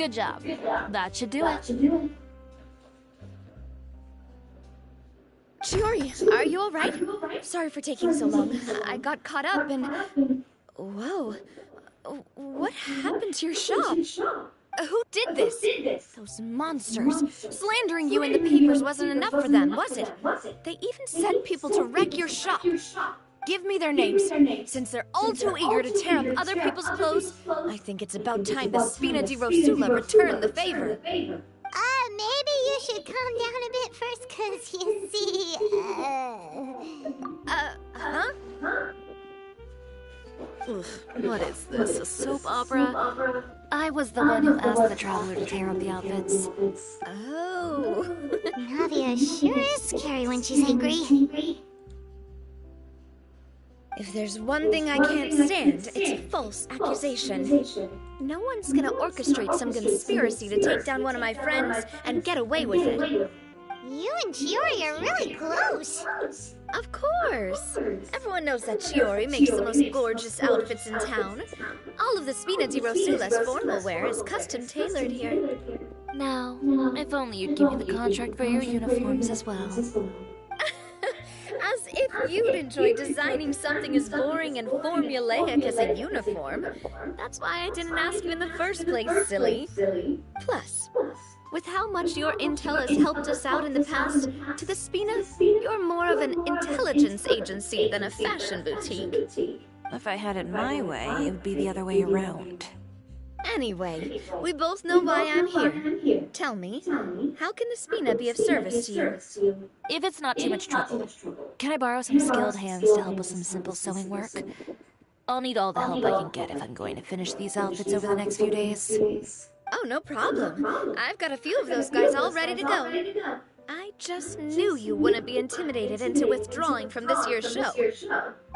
Good job. That should do it. Chiori, are you alright? Sorry for taking so long. I got caught up and... Whoa. What happened to your shop? Who did this? Those monsters. Slandering you in the papers wasn't enough for them, was it? They even sent people to wreck your shop. Give me their names. Since they're all too eager to tear up other people's clothes, I think it's about time the Spina di Rosula returned the favor. Maybe you should calm down a bit first, 'cause you see, Huh? What is this, a soap opera? I was the one who asked the traveler to tear up the outfits. Oh. Navia sure is scary when she's angry. If there's one thing I can't stand, it's a false accusation. No one's gonna orchestrate some conspiracy to take down one of my friends and get away with it. You and Chiori are really close. Of course. Everyone knows that Chiori makes the most gorgeous outfits in town. All of the Spina di Rosula's formal wear is custom tailored here. Now, if only you'd give me the contract for your uniforms as well. As if you'd enjoy designing something as boring and formulaic as a uniform. That's why I didn't ask you in the first place, silly. Plus, with how much your intel has helped us out in the past, to the Spina, you're more of an intelligence agency than a fashion boutique. If I had it my way, it would be the other way around. Anyway, we both know why I'm here. Tell me, how can the Spina be of service to you? If it's not too much trouble, can I borrow some skilled hands to help with some simple sewing work? I'll need all the help I can get if I'm going to finish these outfits over the next few days. Oh, no problem. I've got a few of those guys all ready to go. I just knew you wouldn't be intimidated into withdrawing from this year's show.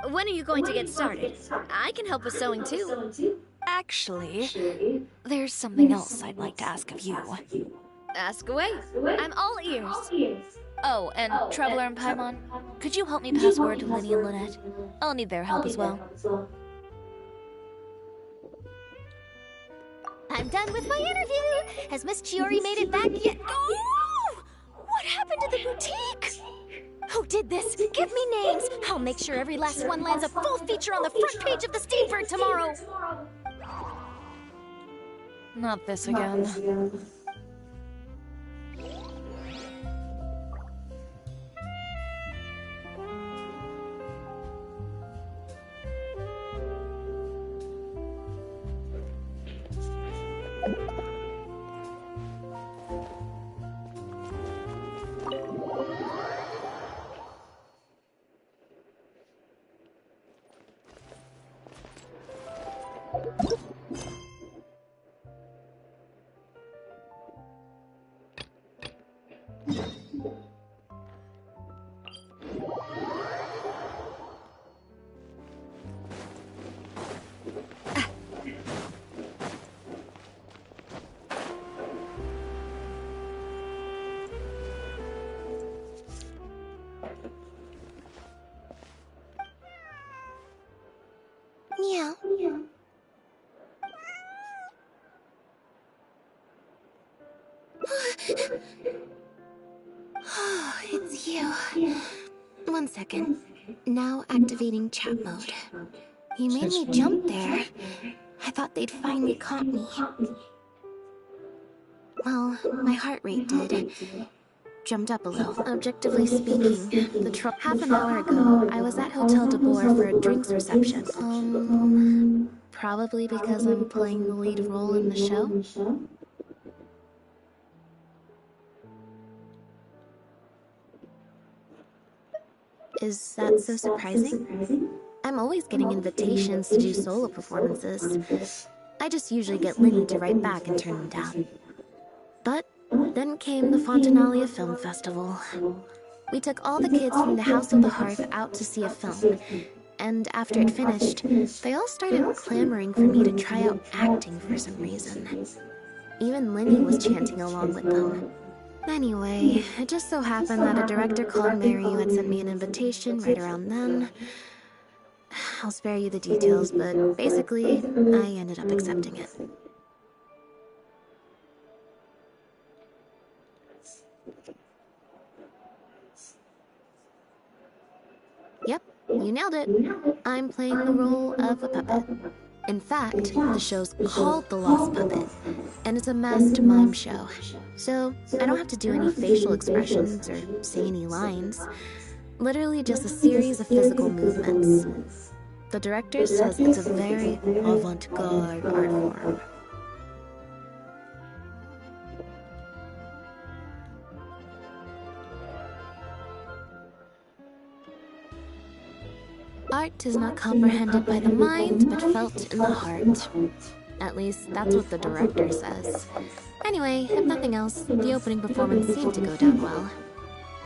When are you going to get started? I can help with sewing too. Actually, there's something else I'd like to ask of you. Ask away. I'm all ears. Oh, and Traveler and Paimon, could you help me pass word to Lynette and Lynette? I'll need their help as well. I'm done with my interview. Has Miss Chiori made it back yet? Oh! What happened to the boutique? Who did this? Give me names. I'll make sure every last one lands a full feature on the front page of the Steambird tomorrow. Not this again. Meow. Oh, it's you. 1 second. Now activating chat mode. You made me jump there. I thought they'd finally caught me. Well, my heart rate did. Jumped up a little. Objectively speaking, half an hour ago, I was at Hotel de Boer for a drinks reception. Probably because I'm playing the lead role in the show. Is that so surprising? I'm always getting invitations to do solo performances. I just usually get Lynette to write back and turn them down. But then came the Fontanalia Film Festival. We took all the kids from the House of the Hearth out to see a film. And after it finished, they all started clamoring for me to try out acting for some reason. Even Lynette was chanting along with them. Anyway, it just so happened that a director called Mary who had sent me an invitation right around then. I'll spare you the details, but basically, I ended up accepting it. You nailed it. I'm playing the role of a puppet. In fact, the show's called The Lost Puppet, and it's a masked mime show. So I don't have to do any facial expressions or say any lines. Literally just a series of physical movements. The director says it's a very avant-garde art form. Art is not comprehended by the mind, but felt in the heart. At least, that's what the director says. Anyway, if nothing else, the opening performance seemed to go down well.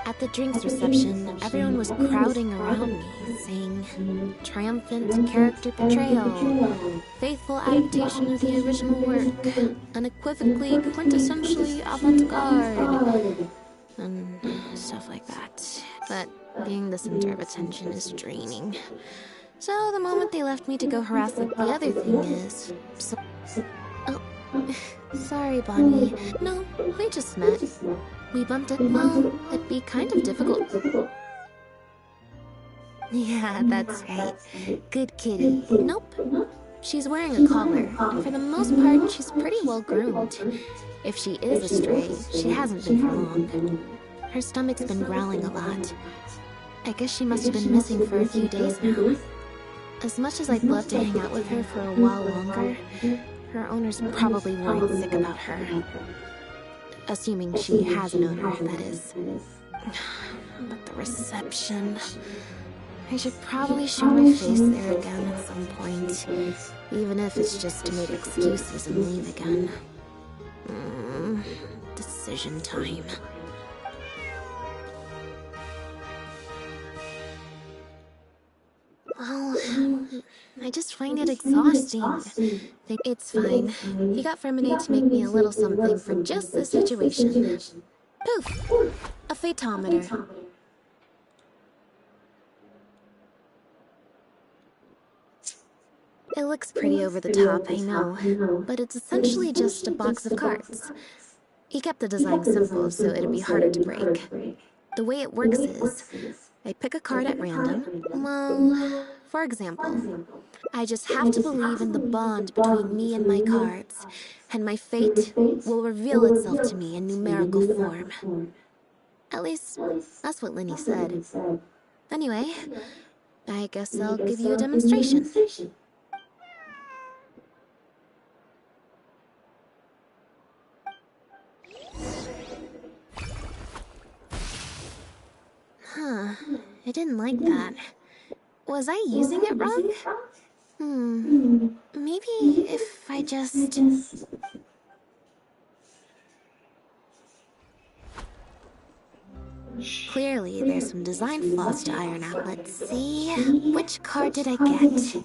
At the drinks reception, everyone was crowding around me, saying, "Triumphant character portrayal, faithful adaptation of the original work, unequivocally, quintessentially avant-garde," and stuff like that. But being the center of attention is draining. So the moment they left me to go harass the other thing is... Oh, sorry, Bonnie. No, we just met. We bumped it. Well, it'd be kind of difficult. Yeah, that's right. Good kitty. Nope. She's wearing a collar, and for the most part, she's pretty well groomed. If she is a stray, she hasn't been for long. Her stomach's been growling a lot. I guess she must have been missing for a few days now. As much as I'd love to hang out with her for a while longer, her owner's probably worried sick about her. Assuming she has an owner, that is. But the reception... I should probably show my face there again at some point, even if it's just to make excuses and leave again. Decision time. Well, I just find it exhausting. It's fine. He got Ferminate to make me a little something for just this situation. Poof! A phaetometer. It looks pretty over the top, I know, but it's essentially just a box of cards. He kept the design simple, so it'd be harder to break. The way it works is, I pick a card at random. Well, for example, I just have to believe in the bond between me and my cards, and my fate will reveal itself to me in numerical form. At least, that's what Linny said. Anyway, I guess I'll give you a demonstration. Huh, I didn't like that. Was I using it wrong? Maybe if I just... Clearly, there's some design flaws to iron out. Let's see... Which card did I get?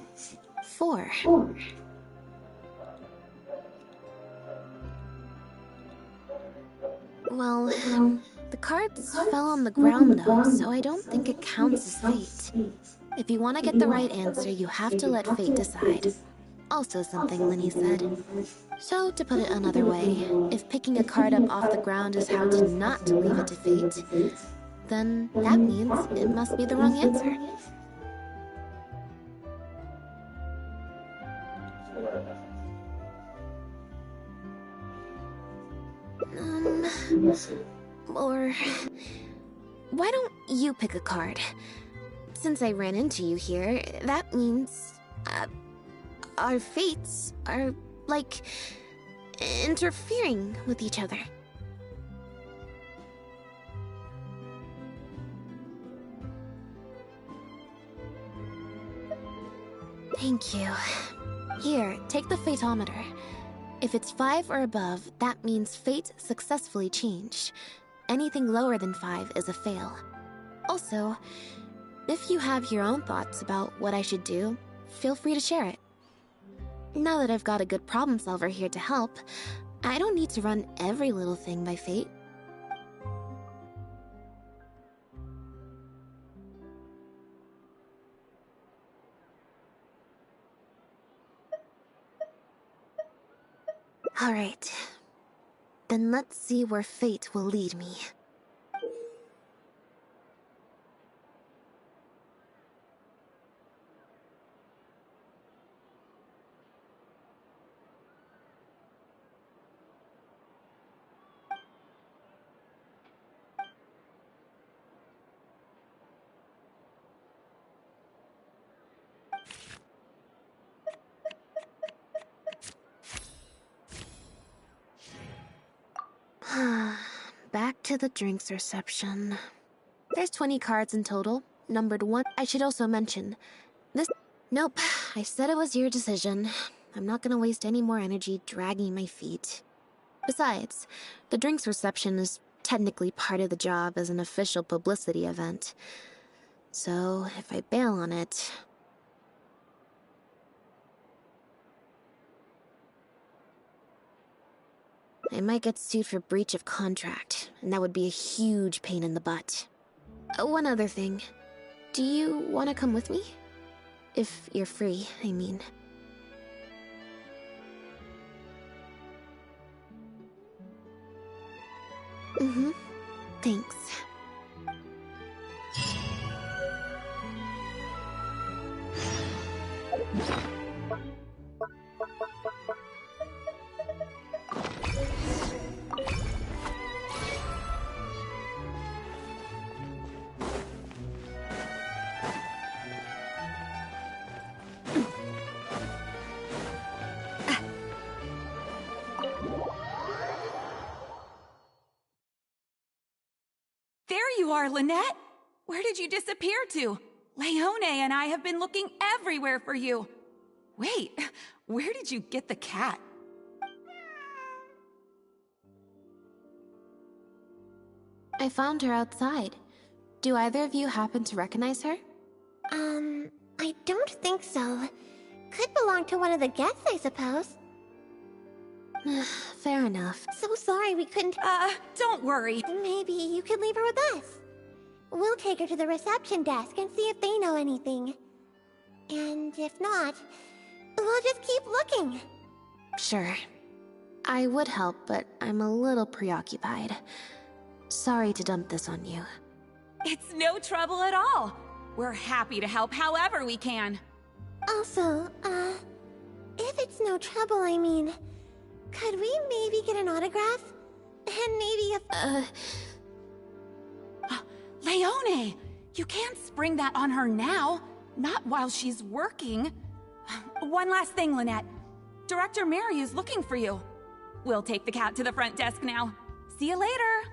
4. Well, the cards fell on the ground though, so I don't think it counts as fate. If you want to get the right answer, you have to let fate decide. Also something Linny said. So, to put it another way, if picking a card up off the ground is how to not to leave it to fate, then that means it must be the wrong answer. Or... Why don't you pick a card? Since I ran into you here, that means... our fates are, like, interfering with each other. Thank you. Here, take the phaetometer. If it's 5 or above, that means fate successfully changed. Anything lower than 5 is a fail. Also, if you have your own thoughts about what I should do, feel free to share it. Now that I've got a good problem solver here to help, I don't need to run every little thing by fate. Alright. Then let's see where fate will lead me. to the drinks reception. There's 20 cards in total, numbered 1. I should also mention, this... Nope, I said it was your decision. I'm not gonna waste any more energy dragging my feet. Besides, the drinks reception is technically part of the job as an official publicity event. So, if I bail on it... I might get sued for breach of contract, and that would be a huge pain in the butt. One other thing. Do you want to come with me? If you're free, I mean. Mm-hmm. Thanks. There you are, Lynette! Where did you disappear to? Leone and I have been looking everywhere for you. Wait, where did you get the cat? I found her outside. Do either of you happen to recognize her? I don't think so. Could belong to one of the guests, I suppose. Fair enough. So sorry we couldn't... Don't worry. Maybe you could leave her with us. We'll take her to the reception desk and see if they know anything. And if not, we'll just keep looking. Sure. I would help, but I'm a little preoccupied. Sorry to dump this on you. It's no trouble at all. We're happy to help however we can. Also, if it's no trouble, I mean, could we maybe get an autograph? And maybe a... Leone! You can't spring that on her now. Not while she's working. One last thing, Lynette. Director Mary is looking for you. We'll take the cat to the front desk now. See you later.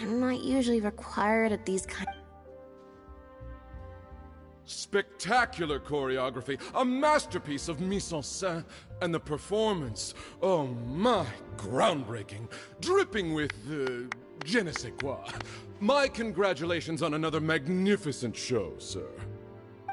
I'm not usually required at these kind. Spectacular choreography, a masterpiece of mise-en-scène, and the performance, oh my, groundbreaking, dripping with, je ne sais quoi. My congratulations on another magnificent show, sir.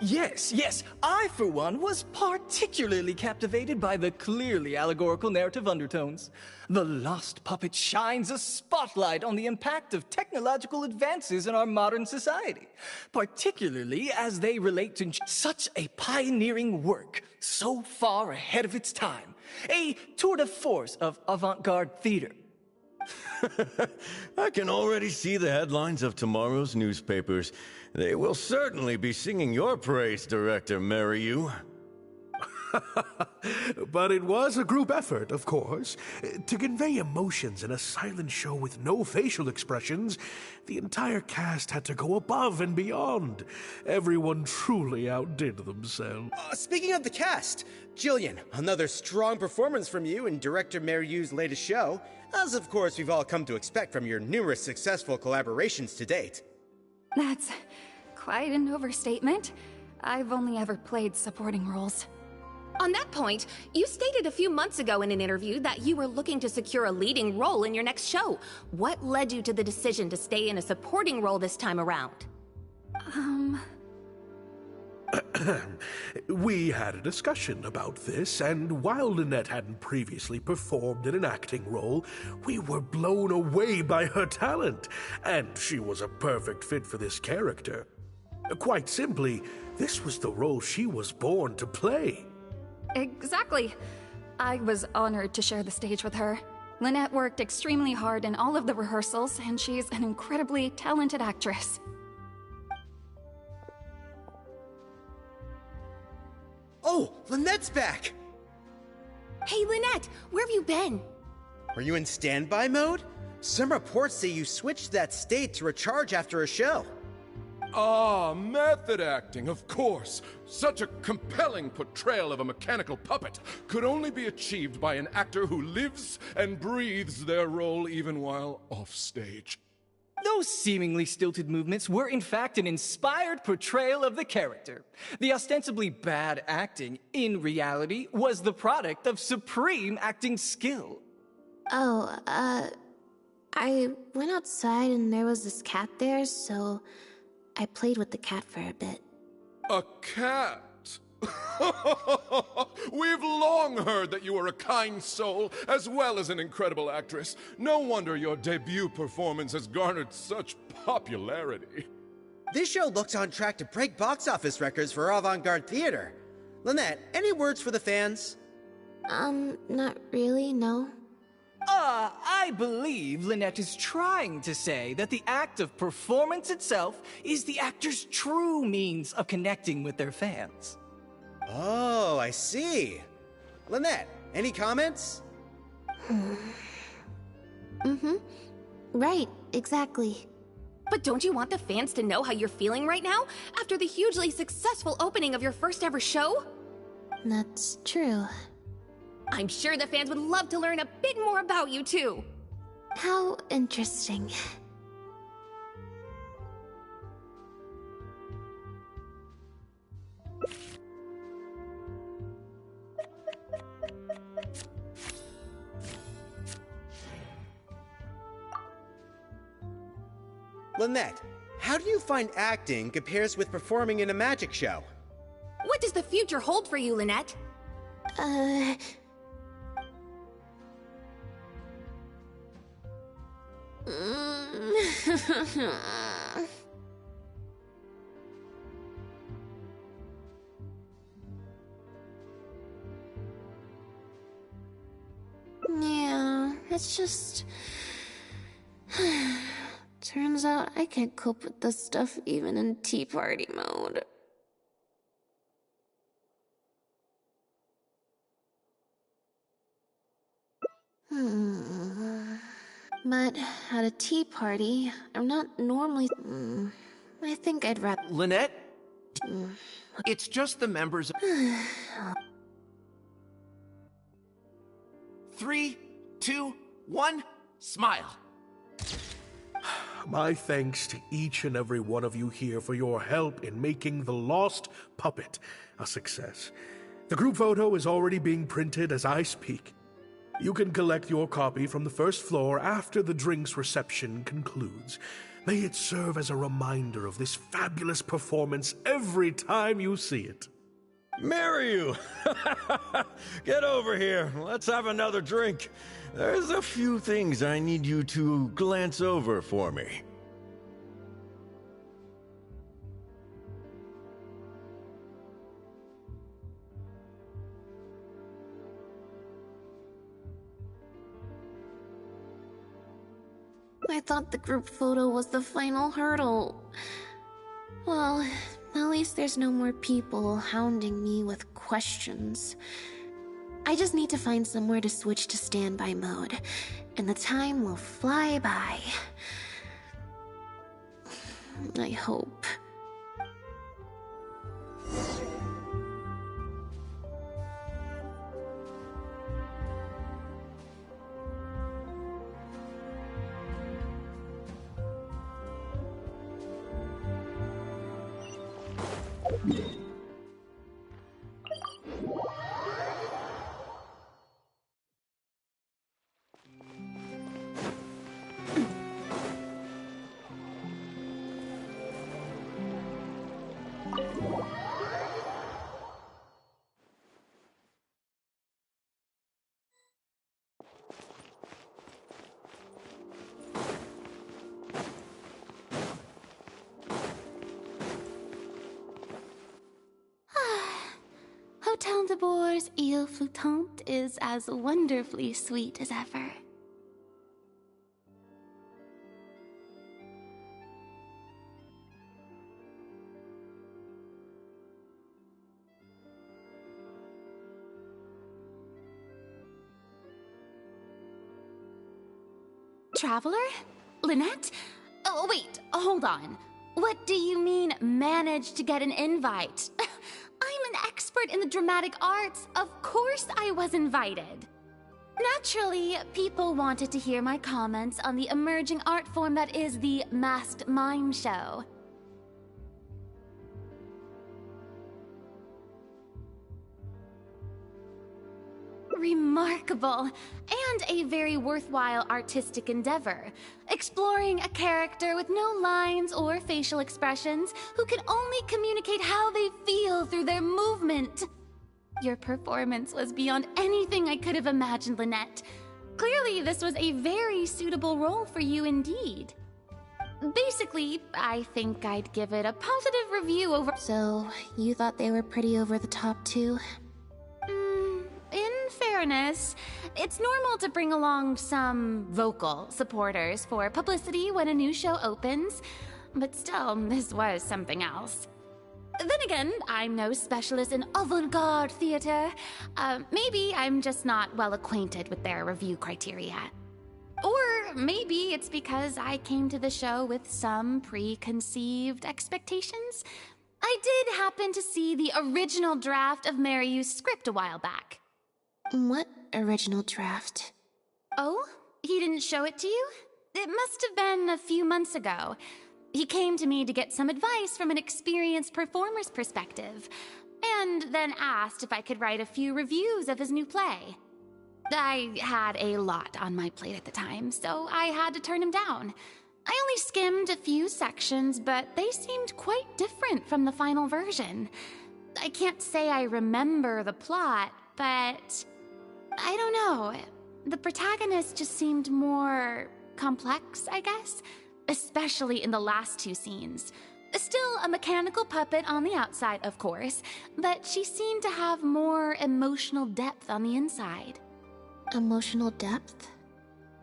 Yes, I, for one, was particularly captivated by the clearly allegorical narrative undertones. The Lost Puppet shines a spotlight on the impact of technological advances in our modern society, particularly as they relate to such a pioneering work, so far ahead of its time. A tour de force of avant-garde theater. I can already see the headlines of tomorrow's newspapers. They will certainly be singing your praise, Director Mariyu. But it was a group effort, of course. To convey emotions in a silent show with no facial expressions, the entire cast had to go above and beyond. Everyone truly outdid themselves. Speaking of the cast, Jillian, another strong performance from you in Director Mariyu's latest show, as of course we've all come to expect from your numerous successful collaborations to date. That's quite an overstatement. I've only ever played supporting roles. On that point, you stated a few months ago in an interview that you were looking to secure a leading role in your next show. What led you to the decision to stay in a supporting role this time around? We had a discussion about this, and while Lynette hadn't previously performed in an acting role, we were blown away by her talent, and she was a perfect fit for this character. Quite simply, this was the role she was born to play. Exactly. I was honored to share the stage with her. Lynette worked extremely hard in all of the rehearsals, and she's an incredibly talented actress. Oh, Lynette's back! Hey, Lynette, where have you been? Are you in standby mode? Some reports say you switched that state to recharge after a show. Ah, method acting, of course. Such a compelling portrayal of a mechanical puppet could only be achieved by an actor who lives and breathes their role even while offstage. Those seemingly stilted movements were in fact an inspired portrayal of the character. The ostensibly bad acting, in reality, was the product of supreme acting skill. Oh, I went outside and there was this cat there, so I played with the cat for a bit. A cat? We've long heard that you are a kind soul, as well as an incredible actress. No wonder your debut performance has garnered such popularity. This show looks on track to break box office records for avant-garde theater. Lynette, any words for the fans? Not really, no. I believe Lynette is trying to say that the act of performance itself is the actor's true means of connecting with their fans. Oh, I see. Lynette, any comments? Right, exactly. But don't you want the fans to know how you're feeling right now, after the hugely successful opening of your first ever show? That's true. I'm sure the fans would love to learn a bit more about you, too. How interesting. Lynette, how do you find acting compares with performing in a magic show? What does the future hold for you, Lynette? Yeah, it's just... Turns out I can't cope with this stuff even in tea party mode. But at a tea party, I'm not normally... I think I'd rather... Lynette? It's just the members... 3, 2, 1, smile. My thanks to each and every one of you here for your help in making The Lost Puppet a success. The group photo is already being printed as I speak. You can collect your copy from the first floor after the drinks reception concludes. May it serve as a reminder of this fabulous performance every time you see it. Marry you! Get over here. Let's have another drink. There's a few things I need you to glance over for me. I thought the group photo was the final hurdle. Well, at least there's no more people hounding me with questions. I just need to find somewhere to switch to standby mode, and the time will fly by. I hope. Hotel de Bour's Ile Flottante is as wonderfully sweet as ever. traveler? Lynette? Oh, wait, hold on. What do you mean, managed to get an invite? I'm an expert in the dramatic arts. Of course I was invited. Naturally, people wanted to hear my comments on the emerging art form that is the masked mime show. Remarkable, and a very worthwhile artistic endeavor, exploring a character with no lines or facial expressions who can only communicate how they feel through their movement. Your performance was beyond anything I could have imagined, Lynette. Clearly, this was a very suitable role for you indeed. Basically, I think I'd give it a positive review over— So, you thought they were pretty over the top too? In fairness, it's normal to bring along some vocal supporters for publicity when a new show opens, but still, this was something else. Then again, I'm no specialist in avant-garde theater. Maybe I'm just not well acquainted with their review criteria. Or maybe it's because I came to the show with some preconceived expectations. I did happen to see the original draft of Mariu's script a while back. What original draft? Oh? He didn't show it to you? It must have been a few months ago. He came to me to get some advice from an experienced performer's perspective, and then asked if I could write a few reviews of his new play. I had a lot on my plate at the time, so I had to turn him down. I only skimmed a few sections, but they seemed quite different from the final version. I can't say I remember the plot, but I don't know. The protagonist just seemed more complex, I guess, especially in the last two scenes. Still a mechanical puppet on the outside, of course, but she seemed to have more emotional depth on the inside. Emotional depth?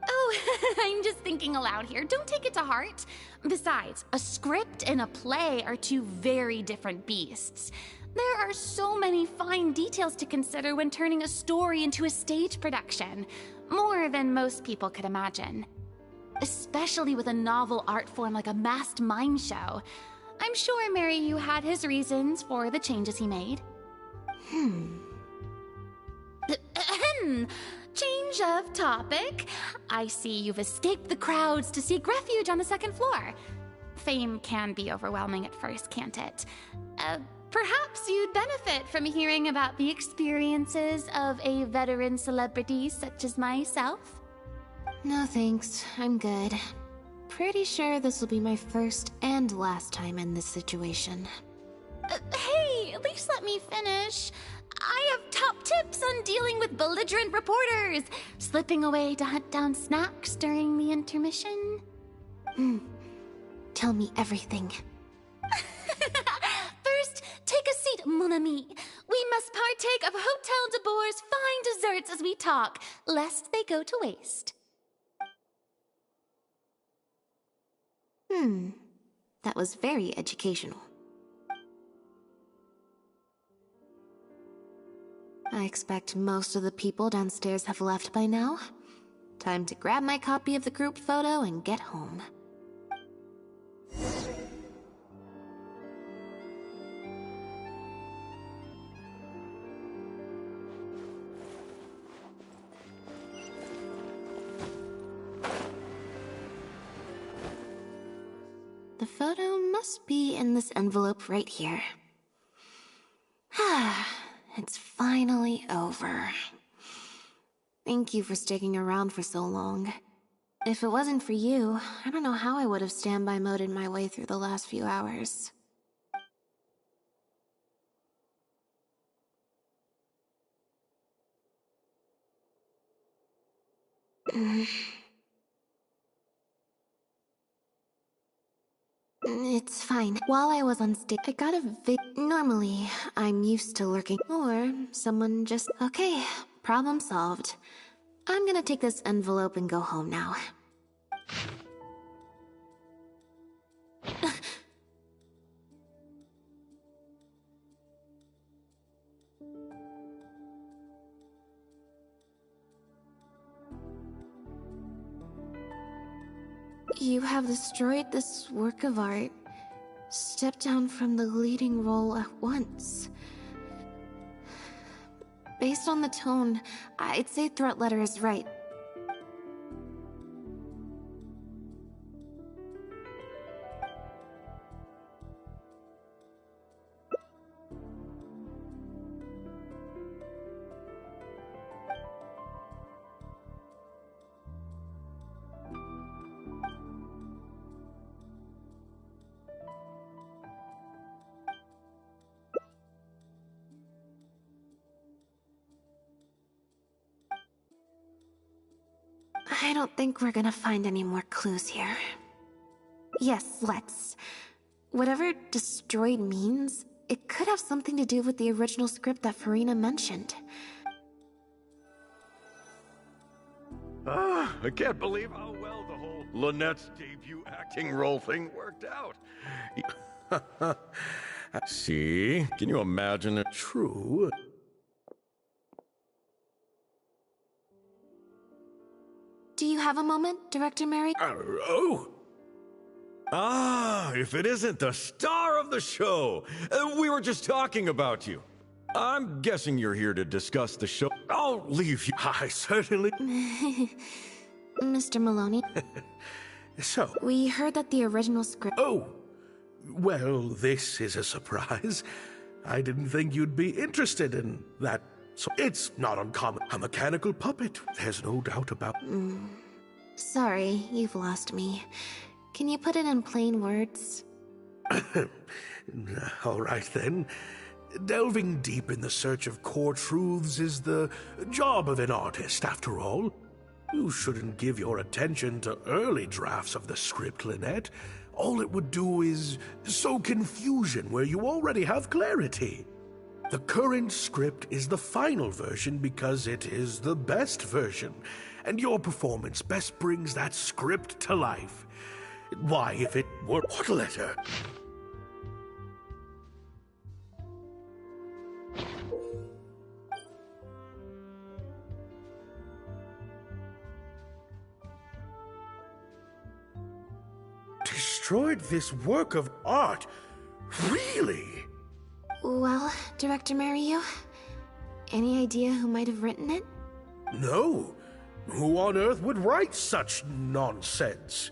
Oh, I'm just thinking aloud here. Don't take it to heart. Besides, a script and a play are two very different beasts. There are so many fine details to consider when turning a story into a stage production, more than most people could imagine. Especially with a novel art form like a masked mime show. I'm sure Mariu had his reasons for the changes he made. Change of topic. I see you've escaped the crowds to seek refuge on the second floor. Fame can be overwhelming at first, can't it? Perhaps you'd benefit from hearing about the experiences of a veteran celebrity such as myself. No thanks, I'm good. Pretty sure this will be my first and last time in this situation. Hey, at least let me finish. I have top tips on dealing with belligerent reporters, slipping away to hunt down snacks during the intermission. Tell me everything. First, take a seat, mon ami. We must partake of Hotel de Boer's fine desserts as we talk, lest they go to waste. That was very educational. I expect most of the people downstairs have left by now. Time to grab my copy of the group photo and get home. The photo must be in this envelope right here. It's finally over. Thank you for sticking around for so long. If it wasn't for you, I don't know how I would have standby moded my way through the last few hours. It's fine. While I was on stage, I got a Normally, I'm used to lurking. Or someone just... Okay, problem solved. I'm gonna take this envelope and go home now. You have destroyed this work of art. Step down from the leading role at once. Based on the tone, I'd say threat letter is right. I don't think we're gonna find any more clues here. Yes, let's. Whatever destroyed means, it could have something to do with the original script that Farina mentioned. I can't believe how well the whole Lynette's debut acting role thing worked out. See? Can you imagine it? True. Do you have a moment, Director Mary? Oh! If it isn't the star of the show! We were just talking about you. I'm guessing you're here to discuss the show. I'll leave you. I certainly... Mr. Maloney? So... We heard that the original script... Oh! Well, this is a surprise. I didn't think you'd be interested in that. So it's not uncommon. A mechanical puppet, there's no doubt about... Sorry, you've lost me. Can you put it in plain words? All right, then. Delving deep in the search of core truths is the job of an artist, after all. You shouldn't give your attention to early drafts of the script, Lynette. All it would do is sow confusion where you already have clarity. The current script is the final version because it is the best version, and your performance best brings that script to life. Why, if it were... What letter? Destroyed this work of art? Really? Well, Director Mariu, any idea who might have written it? No. Who on earth would write such nonsense?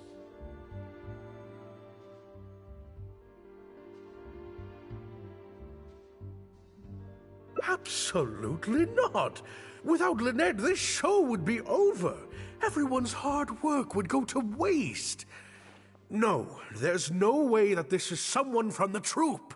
Absolutely not. Without Lynette, this show would be over. Everyone's hard work would go to waste. No, there's no way that this is someone from the troupe.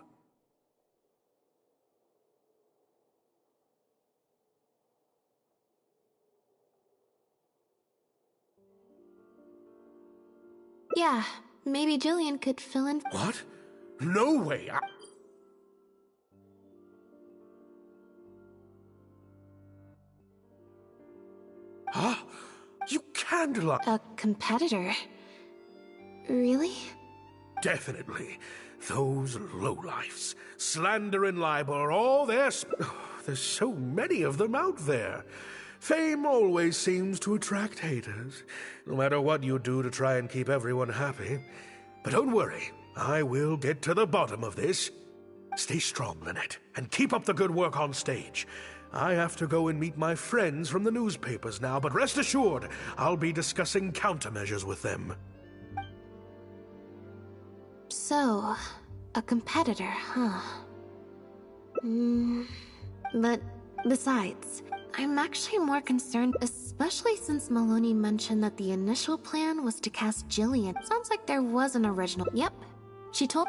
Yeah, maybe Jillian could fill in. What? No way. Huh? You can't lie. A competitor? Really? Definitely. Those lowlifes. Slander and libel are all there. There's so many of them out there. Fame always seems to attract haters, no matter what you do to try and keep everyone happy. But don't worry, I will get to the bottom of this. Stay strong, Lynette, and keep up the good work on stage. I have to go and meet my friends from the newspapers now, but rest assured, I'll be discussing countermeasures with them. So, a competitor, huh? But besides, I'm actually more concerned, especially since Maloney mentioned that the initial plan was to cast Jillian. Sounds like there was an original. Yep, she told